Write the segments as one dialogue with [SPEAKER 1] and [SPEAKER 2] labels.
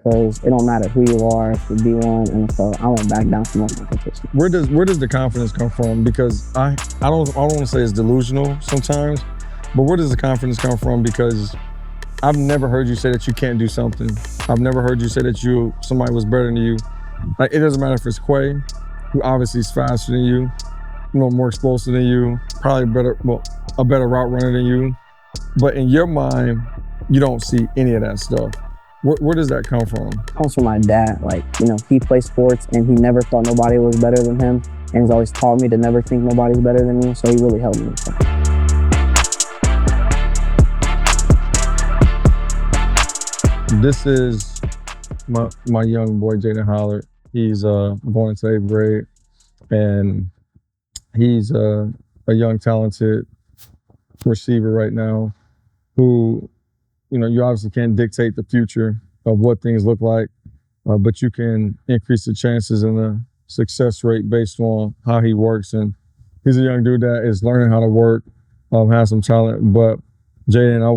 [SPEAKER 1] because it don't matter who you are, if you're D1, NFL, I won't back down from my competition.
[SPEAKER 2] Where does the confidence come from? Because I don't want to say it's delusional sometimes, but where does the confidence come from? Because I've never heard you say that you can't do something. I've never heard you say that somebody was better than you. Like, it doesn't matter if it's Quay, who obviously is faster than you, more explosive than you, probably a better route runner than you. But in your mind, you don't see any of that stuff. Where does that come from?
[SPEAKER 1] It comes from my dad. Like, he plays sports and he never thought nobody was better than him. And he's always taught me to never think nobody's better than me. So he really helped me with that.
[SPEAKER 2] This is my young boy, Jaydin Haller. He's going into 8th grade, and he's a young, talented receiver right now who, you obviously can't dictate the future of what things look like, but you can increase the chances and the success rate based on how he works. And he's a young dude that is learning how to work, has some talent. But Jayen, I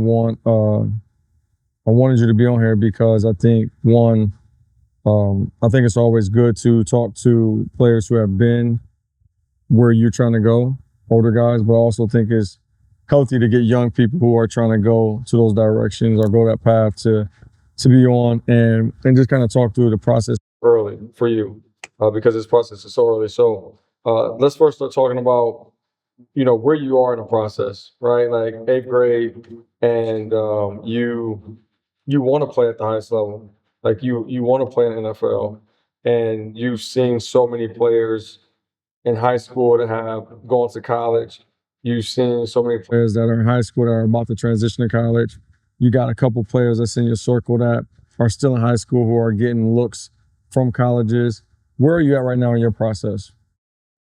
[SPEAKER 2] wanted you to be on here because I think, one, I think it's always good to talk to players who have been where you're trying to go, older guys, but I also think it's healthy to get young people who are trying to go to those directions or go that path to be on and just kind of talk through the process early for you, because this process is so early. So let's first start talking about, where you are in the process, right? Like 8th grade, and you want to play at the highest level. Like you want to play in the NFL, and you've seen so many players in high school that have gone to college. You've seen so many players that are in high school that are about to transition to college. You got a couple players that's in your circle that are still in high school who are getting looks from colleges. Where are you at right now in your process?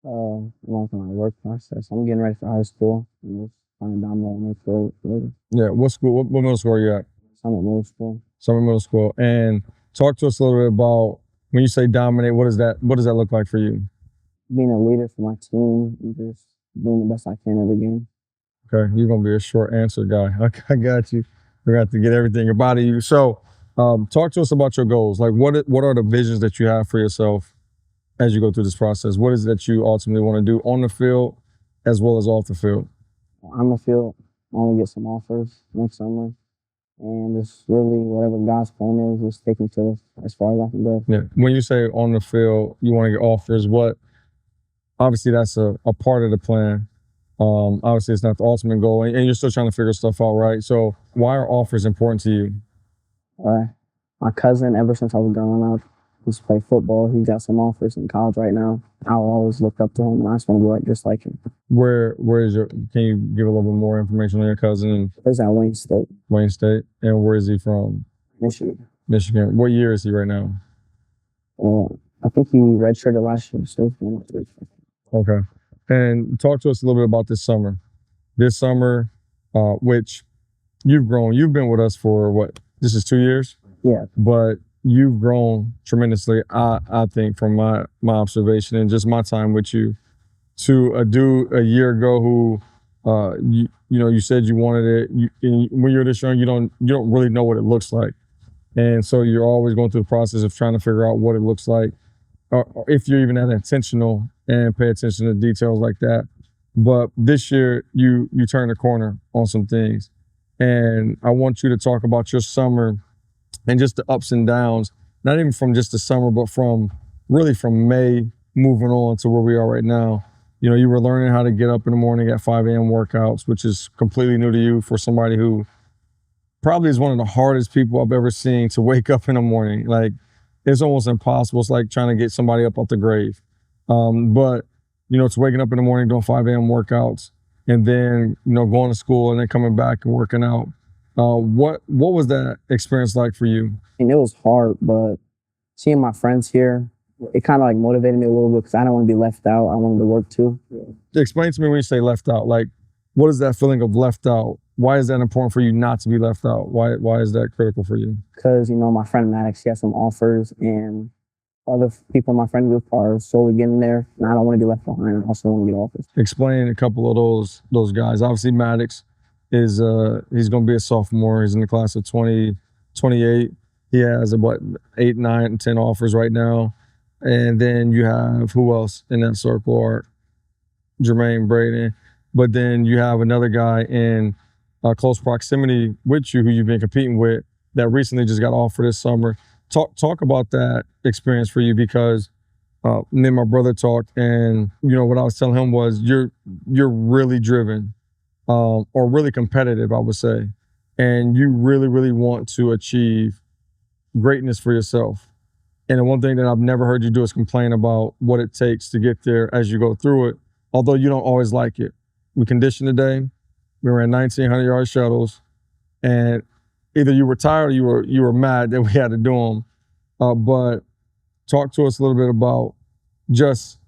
[SPEAKER 1] I'm on my work process. I'm getting ready for high school. I'm just trying to dominate my
[SPEAKER 2] Yeah, what school? What middle school are you at?
[SPEAKER 1] Summit Middle School.
[SPEAKER 2] Summit Middle School. And talk to us a little bit about, when you say dominate, what does that look like for you?
[SPEAKER 1] Being a leader for my team and just doing the best I can every game.
[SPEAKER 2] Okay, you're gonna be a short answer guy. I got you. We're gonna have to get everything about you. So talk to us about your goals. Like what are the visions that you have for yourself as you go through this process? What is it that you ultimately want to do on the field as well as off the field?
[SPEAKER 1] On the field, I want to get some offers next summer. And just really, whatever God's plan is, just take me to as far as I can go.
[SPEAKER 2] Yeah. When you say on the field, you want to get offers, obviously that's a part of the plan. Obviously it's not the ultimate goal, and you're still trying to figure stuff out, right? So why are offers important to you?
[SPEAKER 1] My cousin, ever since I was growing up, used to play football. He got some offers in college right now. I always looked up to him, and I just want to be like just like him.
[SPEAKER 2] Where is can you give a little bit more information on your cousin?
[SPEAKER 1] He's at Wayne State.
[SPEAKER 2] Wayne State. And where is he from?
[SPEAKER 1] Michigan.
[SPEAKER 2] Michigan. What year is he right now?
[SPEAKER 1] I think he redshirted last year. So
[SPEAKER 2] okay. And talk to us a little bit about this summer. This summer, which you've grown. You've been with us for what? This is 2 years?
[SPEAKER 1] Yeah.
[SPEAKER 2] But you've grown tremendously, I think, from my observation and just my time with you, to a dude a year ago who, you said you wanted it. When you're this young, you don't really know what it looks like, and so you're always going through the process of trying to figure out what it looks like, or if you're even that intentional and pay attention to details like that. But this year, you turned the corner on some things, and I want you to talk about your summer and just the ups and downs, not even from just the summer, but from May moving on to where we are right now. You were learning how to get up in the morning at 5 a.m. workouts, which is completely new to you for somebody who probably is one of the hardest people I've ever seen to wake up in the morning. Like, it's almost impossible. It's like trying to get somebody up off the grave. But it's waking up in the morning, doing 5 a.m. workouts, and then, going to school and then coming back and working out. What was that experience like for you?
[SPEAKER 1] And it was hard, but seeing my friends here, it kind of like motivated me a little bit because I didn't want to be left out. I wanted to work too.
[SPEAKER 2] Explain to me when you say left out. Like, what is that feeling of left out? Why is that important for you not to be left out? Why is that critical for you?
[SPEAKER 1] Because, my friend Maddox, he has some offers, and other people in my friend group are slowly getting there, and I don't want to be left behind. I also want to get offers.
[SPEAKER 2] Explain a couple of those guys. Obviously, Maddox is he's going to be a sophomore. He's in the class of 2028. He has about 8, 9, 10 offers right now. And then you have who else in that circle? Or Jermaine Braden. But then you have another guy in close proximity with you who you've been competing with that recently just got offered this summer. Talk about that experience for you, because me and my brother talked, and what I was telling him was you're really driven, or really competitive, I would say, and you really, really want to achieve greatness for yourself. And the one thing that I've never heard you do is complain about what it takes to get there as you go through it, although you don't always like it. We conditioned today. We ran 1,900-yard shuttles, and either you were tired or you were mad that we had to do them. But talk to us a little bit about just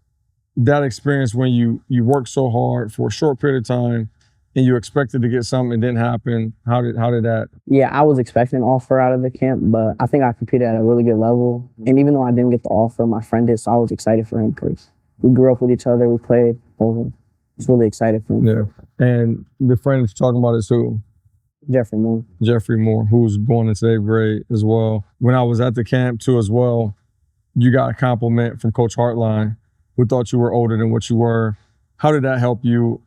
[SPEAKER 2] that experience when you worked so hard for a short period of time and you expected to get something and didn't happen. How did that?
[SPEAKER 1] Yeah, I was expecting an offer out of the camp, but I think I competed at a really good level. And even though I didn't get the offer, my friend did, so I was excited for him because we grew up with each other. We played over. I was really excited for him.
[SPEAKER 2] Yeah. And the friend that you're talking about is who?
[SPEAKER 1] Jeffrey Moore.
[SPEAKER 2] Jeffrey Moore, who's going into 8th grade as well. When I was at the camp too as well, you got a compliment from Coach Hartline, who thought you were older than what you were. How did that help you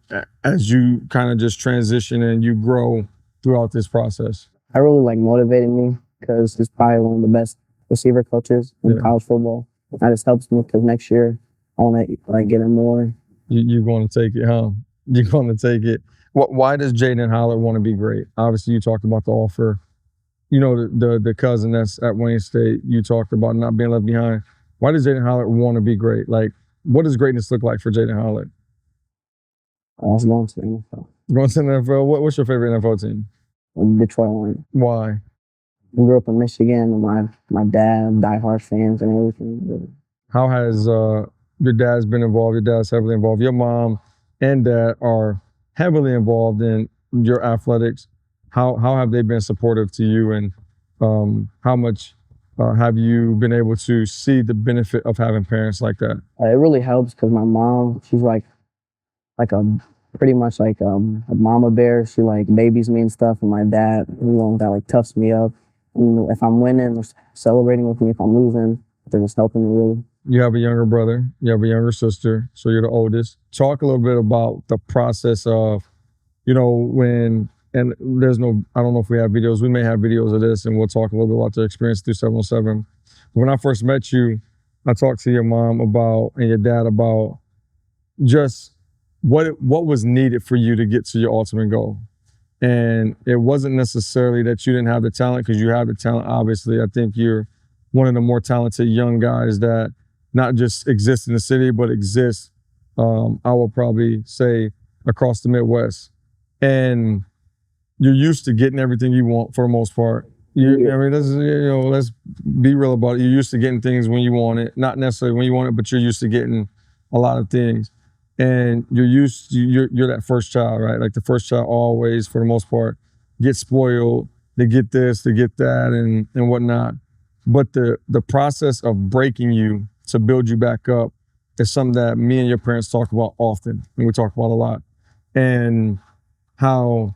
[SPEAKER 2] as you kind of just transition and you grow throughout this process?
[SPEAKER 1] That really motivated me because he's probably one of the best receiver coaches in college football. That just helps me because next year I want to get him more.
[SPEAKER 2] You're going to take it, huh? You're going to take it. Why does Jaydin Haller want to be great? Obviously, you talked about the offer. The cousin that's at Wayne State, you talked about not being left behind. Why does Jaydin Haller want to be great? What does greatness look like for Jaydin Haller?
[SPEAKER 1] I was going to the NFL.
[SPEAKER 2] Going to the NFL? What's your favorite NFL team?
[SPEAKER 1] Detroit Lions.
[SPEAKER 2] Why?
[SPEAKER 1] I grew up in Michigan, and my dad, diehard fans and everything.
[SPEAKER 2] How has your dad's been involved? Your dad's heavily involved. Your mom and dad are heavily involved in your athletics. How have they been supportive to you, and how much have you been able to see the benefit of having parents like that?
[SPEAKER 1] It really helps because my mom, she's pretty much a mama bear. She babies me and stuff, and my dad, that toughs me up. And if I'm winning, they're celebrating with me. If I'm losing, they're just helping me really.
[SPEAKER 2] You have a younger brother, you have a younger sister, so you're the oldest. Talk a little bit about the process of, when, and there's no, I don't know if we have videos, we may have videos of this, and we'll talk a little bit about the experience through 707. When I first met you, I talked to your mom and your dad about just what was needed for you to get to your ultimate goal. And it wasn't necessarily that you didn't have the talent, because you have the talent, obviously. I think you're one of the more talented young guys that not just exist in the city, but exist, I would probably say, across the Midwest. And you're used to getting everything you want for the most part. Let's be real about it. You're used to getting things when you want it, not necessarily when you want it, but you're used to getting a lot of things. And you're that first child, right? The first child always, for the most part, gets spoiled. They get this, they get that, and whatnot. But the process of breaking you to build you back up is something that me and your parents talk about often, and we talk about a lot. And how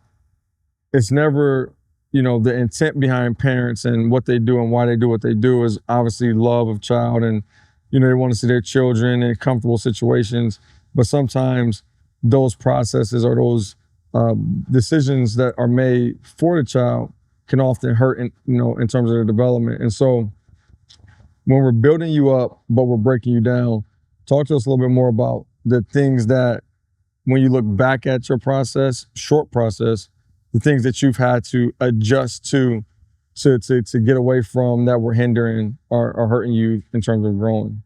[SPEAKER 2] it's never, the intent behind parents and what they do and why they do what they do is obviously love of child, and they want to see their children in comfortable situations. But sometimes those processes or those decisions that are made for the child can often hurt in terms of their development. And so when we're building you up, but we're breaking you down, talk to us a little bit more about the things that, when you look back at your process, short process, the things that you've had to adjust to get away from that were hindering or hurting you in terms of growing.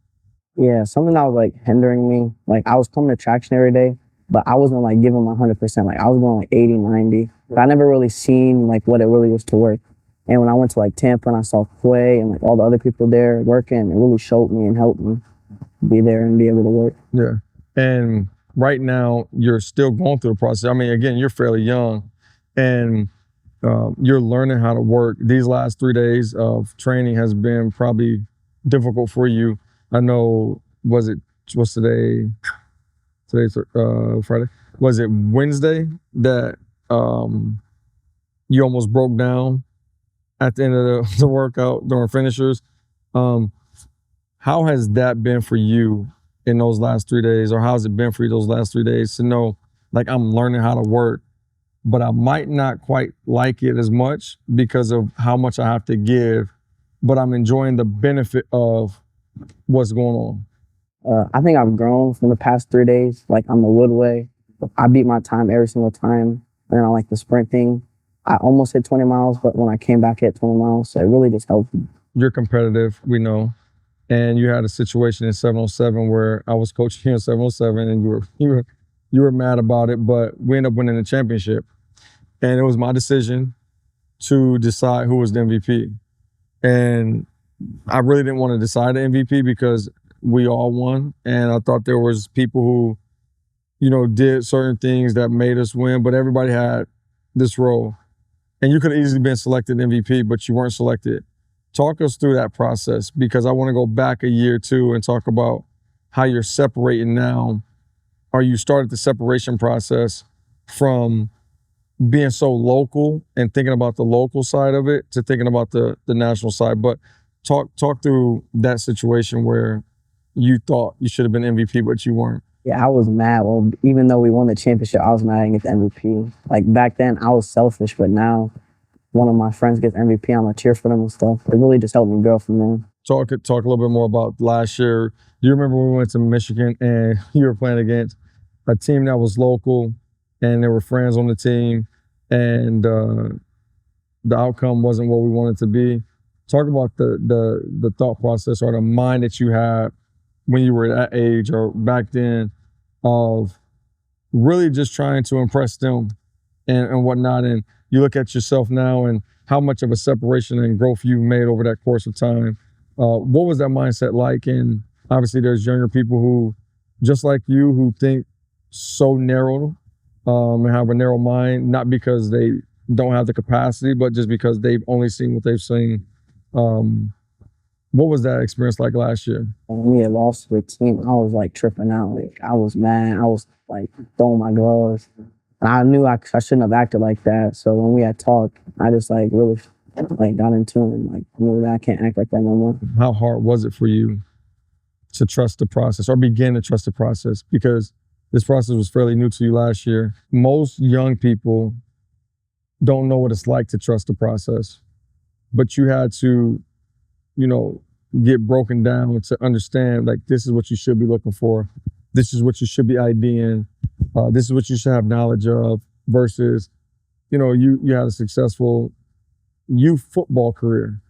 [SPEAKER 1] Yeah, something that was hindering me. I was coming to traction every day, but I wasn't giving my 100%. I was going 80, 90. But I never really seen what it really was to work. And when I went to Tampa and I saw Quay and all the other people there working, it really showed me and helped me be there and be able to work.
[SPEAKER 2] Yeah. And right now you're still going through the process. I mean, again, you're fairly young, and you're learning how to work. These last 3 days of training has been probably difficult for you. I know, what's today? Today's Friday. Was it Wednesday that you almost broke down at the end of the workout during finishers. How has that been for you in those last 3 days, or how's it been for you those last 3 days to know, like, I'm learning how to work, but I might not quite like it as much because of how much I have to give, but I'm enjoying the benefit of what's going on?
[SPEAKER 1] I think I've grown from the past 3 days. Like on the woodway, I beat my time every single time. And then I like the sprint thing. I almost hit 20 miles, but when I came back, I hit 20 miles. So it really just helped me.
[SPEAKER 2] You're competitive, we know. And you had a situation in 707 where I was coaching you in 707 and you were mad about it, but we ended up winning the championship. And it was my decision to decide who was the MVP. And I really didn't want to decide the MVP because we all won. And I thought there was people who, did certain things that made us win, but everybody had this role. And you could have easily been selected MVP, but you weren't selected. Talk us through that process, because I want to go back a year or two and talk about how you're separating now. Or you started the separation process from being so local and thinking about the local side of it to thinking about the national side. But talk through that situation where you thought you should have been MVP, but you weren't.
[SPEAKER 1] Yeah, I was mad. Well, even though we won the championship, I was mad I didn't get the MVP. Like back then, I was selfish, but now one of my friends gets MVP, I'm gonna cheer for them and stuff. It really just helped me grow from there.
[SPEAKER 2] Talk a little bit more about last year. You remember when we went to Michigan and you were playing against a team that was local and there were friends on the team, and the outcome wasn't what we wanted it to be. Talk about the thought process or the mind that you had when you were that age or back then of really just trying to impress them and whatnot. And you look at yourself now and how much of a separation and growth you've made over that course of time. What was that mindset like? And obviously there's younger people who, just like you, who think so narrow and have a narrow mind, not because they don't have the capacity, but just because they've only seen what they've seen. What was that experience like last year?
[SPEAKER 1] When we had lost to the team, I was like tripping out. Like I was mad. I was like throwing my gloves. And I knew I shouldn't have acted like that. So when we had talked, I just like really like got into it and like knew that I can't act like that no more.
[SPEAKER 2] How hard was it for you to trust the process or begin to trust the process? Because this process was fairly new to you last year. Most young people don't know what it's like to trust the process, but you had to, get broken down to understand, like, this is what you should be looking for. This is what you should be IDing. This is what you should have knowledge of versus, you had a successful youth football career.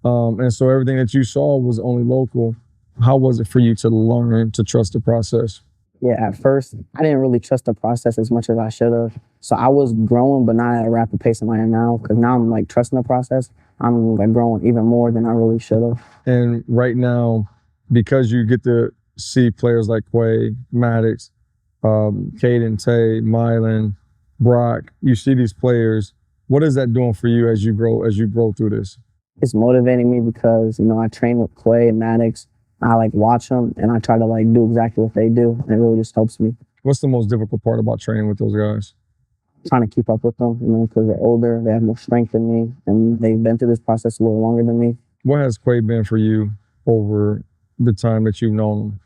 [SPEAKER 2] And so everything that you saw was only local. How was it for you to learn to trust the process?
[SPEAKER 1] Yeah, at first, I didn't really trust the process as much as I should have. So I was growing, but not at a rapid pace as I am now, because now I'm like trusting the process. I'm like growing even more than I really should have.
[SPEAKER 2] And right now, because you get to see players like Quay, Maddox, Caden, Tay, Mylan, Brock, you see these players. What is that doing for you as you grow through this?
[SPEAKER 1] It's motivating me because, I train with Quay and Maddox. I like watch them and I try to like do exactly what they do. And it really just helps me.
[SPEAKER 2] What's the most difficult part about training with those guys?
[SPEAKER 1] Trying to keep up with them, because they're older, they have more strength than me, and they've been through this process a little longer than me.
[SPEAKER 2] What has Quay been for you over the time that you've known him?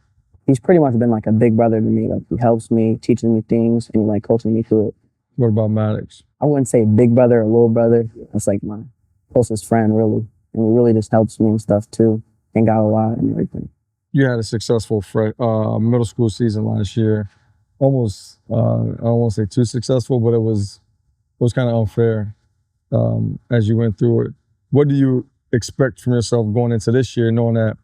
[SPEAKER 1] He's pretty much been like a big brother to me. Like he helps me, teaching me things, and like coaching me through it.
[SPEAKER 2] What about Maddox?
[SPEAKER 1] I wouldn't say big brother or little brother. That's like my closest friend, really. And he really just helps me and stuff too. And got a lot and everything.
[SPEAKER 2] You had a successful middle school season last year. Almost, I don't want to say too successful, but it was kind of unfair as you went through it. What do you expect from yourself going into this year, knowing that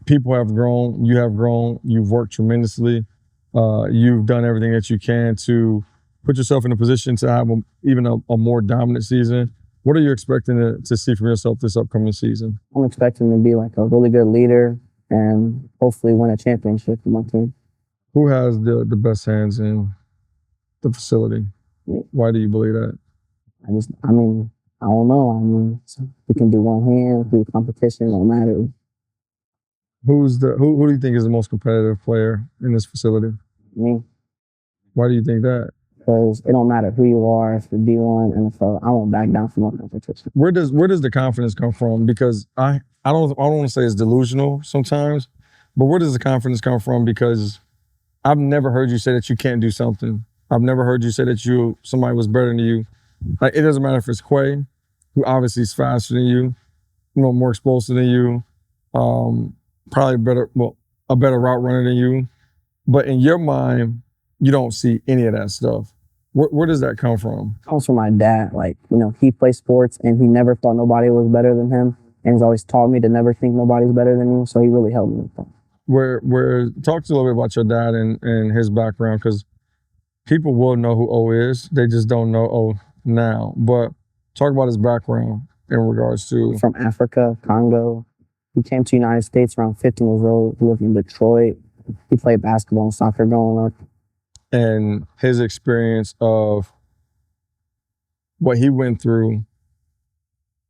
[SPEAKER 2] people have grown, you have grown, you've worked tremendously, you've done everything that you can to put yourself in a position to have even a more dominant season? What are you expecting to see from yourself this upcoming season?
[SPEAKER 1] I'm expecting to be like a really good leader and hopefully win a championship for my team.
[SPEAKER 2] Who has the best hands in the facility? Why do you believe that?
[SPEAKER 1] I don't know. We can do one hand, do competition, no matter.
[SPEAKER 2] Who do you think is the most competitive player in this facility?
[SPEAKER 1] Me.
[SPEAKER 2] Why do you think that?
[SPEAKER 1] because it don't matter who you are, if you're D1, NFL, I won't back down from no competition.
[SPEAKER 2] Where does the confidence come from? Because I don't want to say it's delusional sometimes, but where does the confidence come from? Because I've never heard you say that you can't do something. I've never heard you say that somebody was better than you. Like, it doesn't matter if it's Quay, who obviously is faster than you, more explosive than you, probably a better route runner than you. But in your mind, you don't see any of that stuff. Where does that come from?
[SPEAKER 1] It comes from my dad. Like, he plays sports and he never thought nobody was better than him. And he's always taught me to never think nobody's better than you. So he really helped me with that.
[SPEAKER 2] Talk to us a little bit about your dad and his background, because people will know who O is. They just don't know O now. But talk about his background in regards to...
[SPEAKER 1] From Africa, Congo. He came to the United States around 15 years old. He lived in Detroit. He played basketball and soccer growing up.
[SPEAKER 2] And his experience of what he went through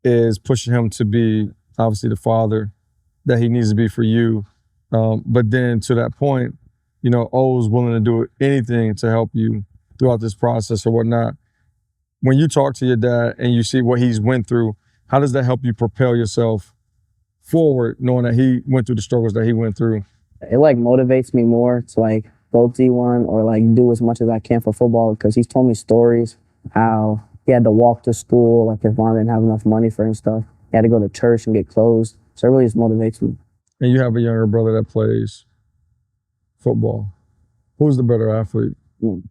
[SPEAKER 2] is pushing him to be, obviously, the father that he needs to be for you. But then to that point, O's willing to do anything to help you throughout this process or whatnot. When you talk to your dad and you see what he's went through, how does that help you propel yourself forward, knowing that he went through the struggles that he went through?
[SPEAKER 1] It motivates me more to go D1 or do as much as I can for football, because he's told me stories how he had to walk to school, his mom didn't have enough money for him and stuff. He had to go to church and get clothes. So it really just motivates me.
[SPEAKER 2] And you have a younger brother that plays football. Who's the better athlete? Do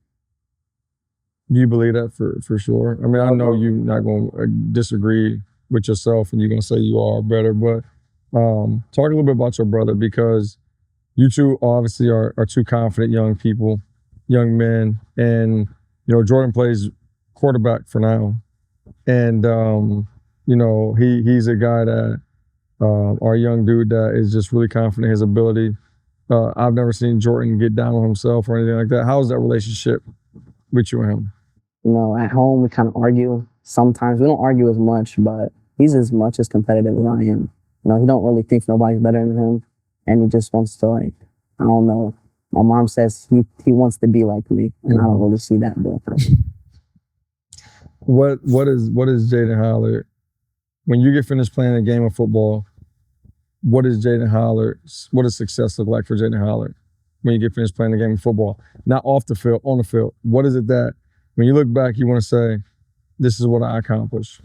[SPEAKER 2] you believe that for sure? I mean, I know you're not going to disagree with yourself and you're going to say you are better, but talk a little bit about your brother, because you two obviously are two confident young people, young men. And, Jordan plays quarterback for now. And, he's a guy that, our young dude that is just really confident in his ability. I've never seen Jordan get down on himself or anything like that. How's that relationship with you and him?
[SPEAKER 1] At home we kind of argue. Sometimes we don't argue as much, but he's as much as competitive as I am. He don't really think nobody's better than him. And he just wants to, I don't know. My mom says he wants to be like me, and I don't really see that. But
[SPEAKER 2] what is Jaydin Haller? When you get finished playing a game of football, what does success look like for Jaydin Haller when you get finished playing a game of football? Not off the field, on the field. What is it that, when you look back, you want to say, this is what I accomplished?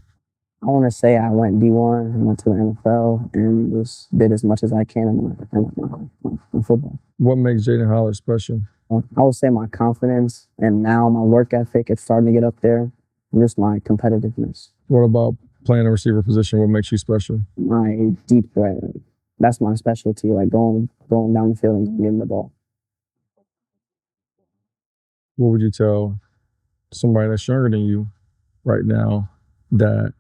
[SPEAKER 1] I want to say I went D1 and went to the NFL and just did as much as I can in football.
[SPEAKER 2] What makes Jaydin Haller special?
[SPEAKER 1] I would say my confidence, and now my work ethic is starting to get up there, and just my competitiveness.
[SPEAKER 2] What about playing a receiver position? What makes you special?
[SPEAKER 1] My deep threat. That's my specialty, going down the field and getting the ball.
[SPEAKER 2] What would you tell somebody that's younger than you right now that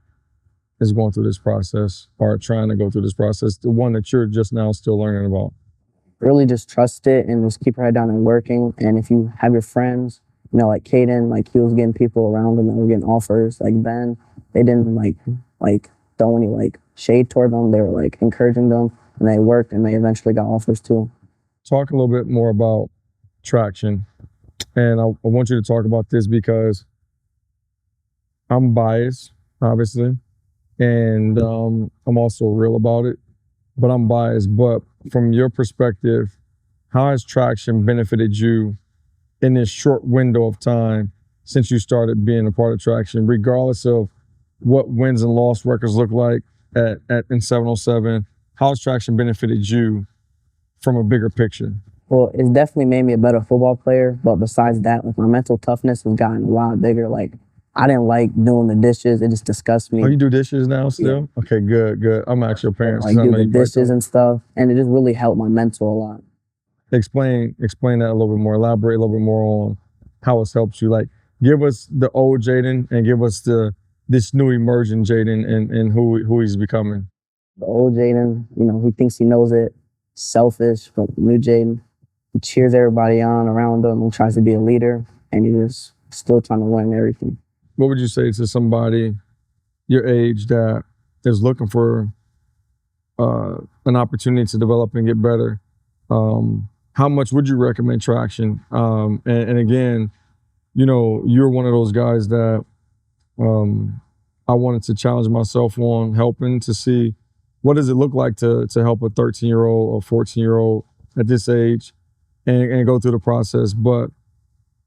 [SPEAKER 2] is going through this process or trying to go through this process, the one that you're just now still learning about?
[SPEAKER 1] Really just trust it and just keep your head down and working. And if you have your friends, like Caden, he was getting people around him that were getting offers. Like Ben, they didn't throw any shade toward them. They were encouraging them, and they worked, and they eventually got offers too.
[SPEAKER 2] Talk a little bit more about traction. And I want you to talk about this because I'm biased, obviously, and I'm also real about it, but I'm biased. But from your perspective, how has traction benefited you in this short window of time since you started being a part of traction, regardless of what wins and loss records look like in 707? How has traction benefited you from a bigger picture?
[SPEAKER 1] Well, it's definitely made me a better football player, but besides that, my mental toughness has gotten a lot bigger. I didn't like doing the dishes. It just disgusts me.
[SPEAKER 2] Oh, you do dishes now still? Yeah. Okay, good. I'm actually your parents.
[SPEAKER 1] Do the dishes and stuff, and it just really helped my mental a lot. Explain
[SPEAKER 2] that a little bit more. Elaborate a little bit more on how it's helped you. Give us the old Jaydin and give us this new emerging Jaydin and who he's becoming.
[SPEAKER 1] The old Jaydin, he thinks he knows it. Selfish, but the new Jaydin, he cheers everybody on around him and tries to be a leader, and he's still trying to win everything.
[SPEAKER 2] What would you say to somebody your age that is looking for an opportunity to develop and get better? How much would you recommend traction? And again, you're one of those guys that I wanted to challenge myself on helping to see what does it look like to help a 13-year-old or 14-year-old at this age and go through the process. But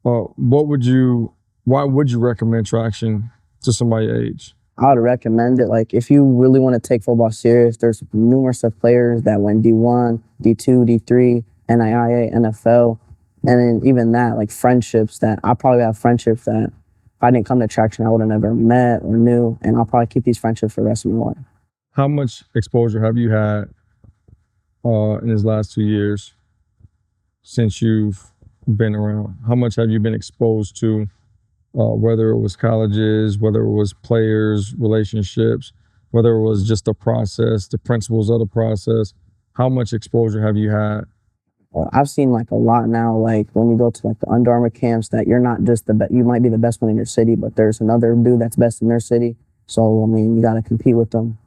[SPEAKER 2] why would you recommend traction to somebody your age?
[SPEAKER 1] I would recommend it. Like, if you really want to take football serious, there's numerous of players that went D1, D2, D3, NAIA, NFL, and then even that, like friendships that I probably have friendships that if I didn't come to traction, I would have never met or knew, and I'll probably keep these friendships for the rest of my life.
[SPEAKER 2] How much exposure have you had in these last 2 years since you've been around? How much have you been exposed to, whether it was colleges, whether it was players, relationships, whether it was just the process, the principles of the process? How much exposure have you had?
[SPEAKER 1] I've seen like a lot now, like when you go to like the Under Armour camps, that you're not just the best, you might be the best one in your city, but there's another dude that's best in their city. So, I mean, you got to compete with them.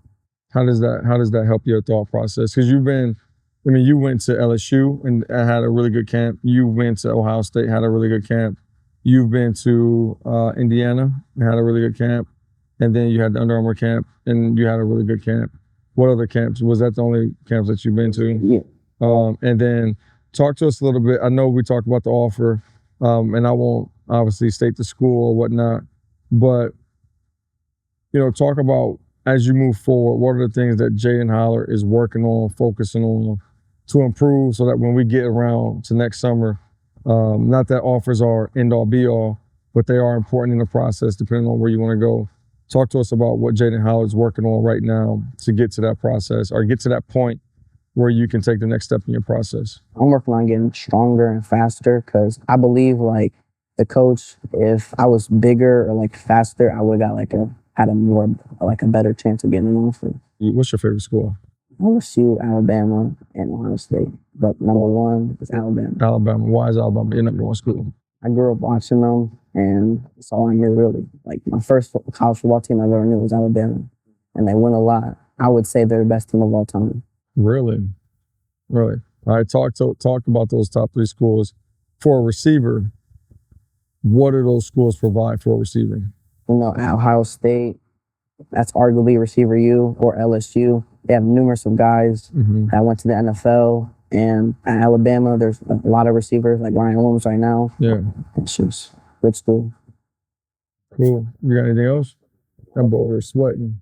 [SPEAKER 2] How does that help your thought process? Because you went to LSU and had a really good camp. You went to Ohio State, had a really good camp. You've been to Indiana and had a really good camp. And then you had the Under Armour camp and you had a really good camp. What other camps? Was that the only camps that you've been to?
[SPEAKER 1] Yeah.
[SPEAKER 2] And then talk to us a little bit. I know we talked about the offer, and I won't obviously state the school or whatnot, but talk about as you move forward, what are the things that Jaydin Haller is working on, focusing on to improve so that when we get around to next summer, not that offers are end all be all, but they are important in the process depending on where you want to go. Talk to us about what Jaydin Haller is working on right now to get to that process or get to that point where you can take the next step in your process.
[SPEAKER 1] I'm working on getting stronger and faster because I believe like the coach, if I was bigger or like faster, I would have got had a better chance of getting an offer.
[SPEAKER 2] What's your favorite school?
[SPEAKER 1] LSU, Alabama, and Ohio State. But number one is Alabama.
[SPEAKER 2] Alabama. Why is Alabama your number one school?
[SPEAKER 1] I grew up watching them, and that's all I knew really. Like my first college football team I ever knew was Alabama, and they win a lot. I would say they're the best team of all time.
[SPEAKER 2] Really? All right. Talk about those top three schools. For a receiver, what do those schools provide for a receiver?
[SPEAKER 1] Ohio State, that's arguably receiver U, or LSU. They have numerous of guys that went to the NFL. And at Alabama, there's a lot of receivers like Ryan Williams right now.
[SPEAKER 2] Yeah.
[SPEAKER 1] It's just good school.
[SPEAKER 2] Cool. You got anything else? I'm over here sweating.